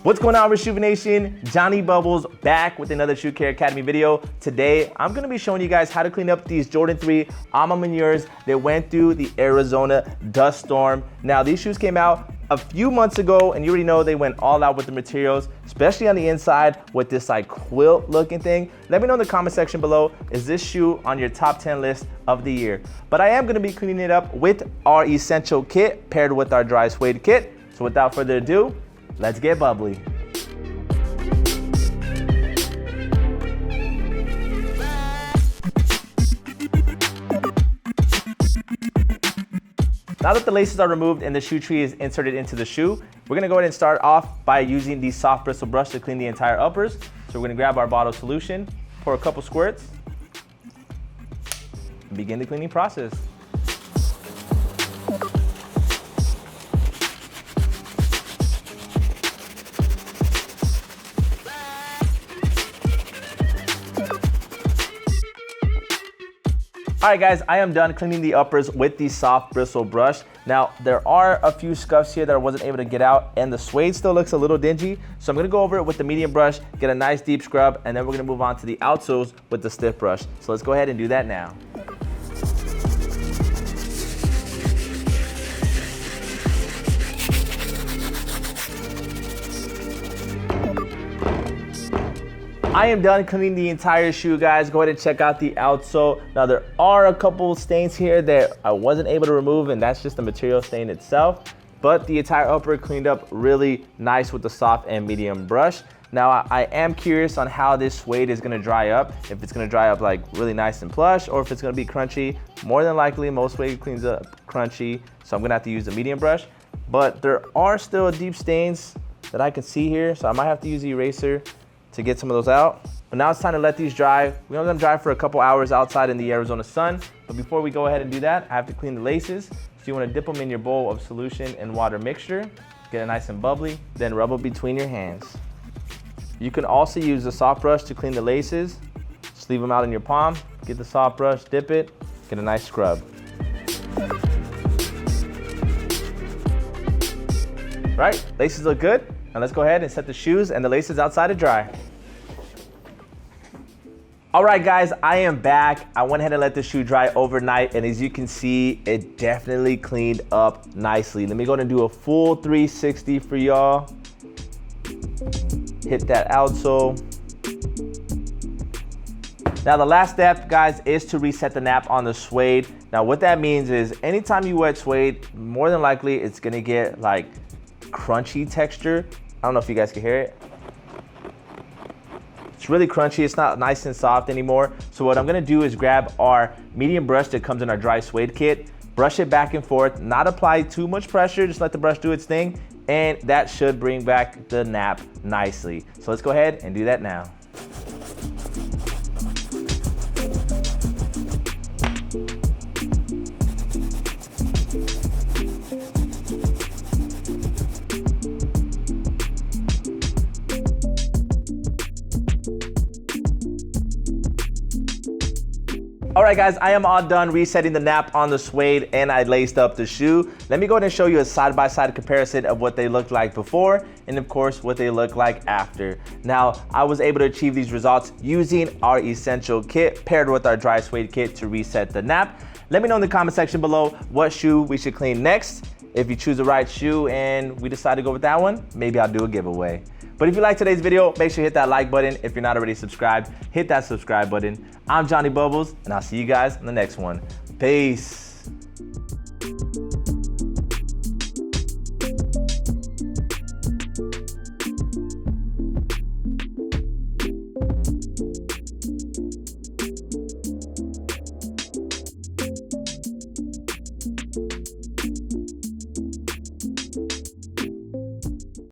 What's going on, Reshoevn Nation? Johnny Bubbles back with another Shoe Care Academy video. Today, I'm gonna be showing you guys how to clean up these Jordan 3 Maniere that went through the Arizona dust storm. Now, these shoes came out a few months ago, and you already know they went all out with the materials, especially on the inside with this like quilt looking thing. Let me know in the comment section below, is this shoe on your top 10 list of the year? But I am gonna be cleaning it up with our essential kit paired with our dry suede kit. So without further ado, let's get bubbly. Now that the laces are removed and the shoe tree is inserted into the shoe, we're gonna go ahead and start off by using the soft bristle brush to clean the entire uppers. So we're gonna grab our bottle solution, pour a couple squirts, and begin the cleaning process. All right guys, I am done cleaning the uppers with the soft bristle brush. Now, there are a few scuffs here that I wasn't able to get out, and the suede still looks a little dingy. So I'm gonna go over it with the medium brush, get a nice deep scrub, and then we're gonna move on to the outsoles with the stiff brush. So let's go ahead and do that now. I am done cleaning the entire shoe, guys. Go ahead and check out the outsole. Now, there are a couple stains here that I wasn't able to remove, and that's just the material stain itself. But the entire upper cleaned up really nice with the soft and medium brush. Now, I am curious on how this suede is gonna dry up. If it's gonna dry up like really nice and plush, or if it's gonna be crunchy. More than likely, most suede cleans up crunchy, so I'm gonna have to use the medium brush. But there are still deep stains that I can see here, so I might have to use the eraser to get some of those out. But now it's time to let these dry. We're gonna let them dry for a couple hours outside in the Arizona sun. But before we go ahead and do that, I have to clean the laces. So you wanna dip them in your bowl of solution and water mixture, get it nice and bubbly, then rub it between your hands. You can also use the soft brush to clean the laces. Just leave them out in your palm, get the soft brush, dip it, get a nice scrub. Right, laces look good. Now let's go ahead and set the shoes and the laces outside to dry. All right guys, I am back. I went ahead and let the shoe dry overnight, and as you can see, it definitely cleaned up nicely. Let me go ahead and do a full 360 for y'all. Hit that outsole. Now the last step, guys, is to reset the nap on the suede. Now what that means is anytime you wet suede, more than likely it's gonna get like crunchy texture. I don't know if you guys can hear it. It's really crunchy. It's not nice and soft anymore. So what I'm gonna do is grab our medium brush that comes in our dry suede kit, brush it back and forth, not apply too much pressure, just let the brush do its thing, and that should bring back the nap nicely. So let's go ahead and do that now. All right guys, I am all done resetting the nap on the suede, and I laced up the shoe. Let me go ahead and show you a side-by-side comparison of what they looked like before and of course what they look like after. Now, I was able to achieve these results using our essential kit paired with our dry suede kit to reset the nap. Let me know in the comment section below what shoe we should clean next. If you choose the right shoe and we decide to go with that one, maybe I'll do a giveaway. But if you like today's video, make sure you hit that like button. If you're not already subscribed, hit that subscribe button. I'm Johnny Bubbles, and I'll see you guys in the next one. Peace.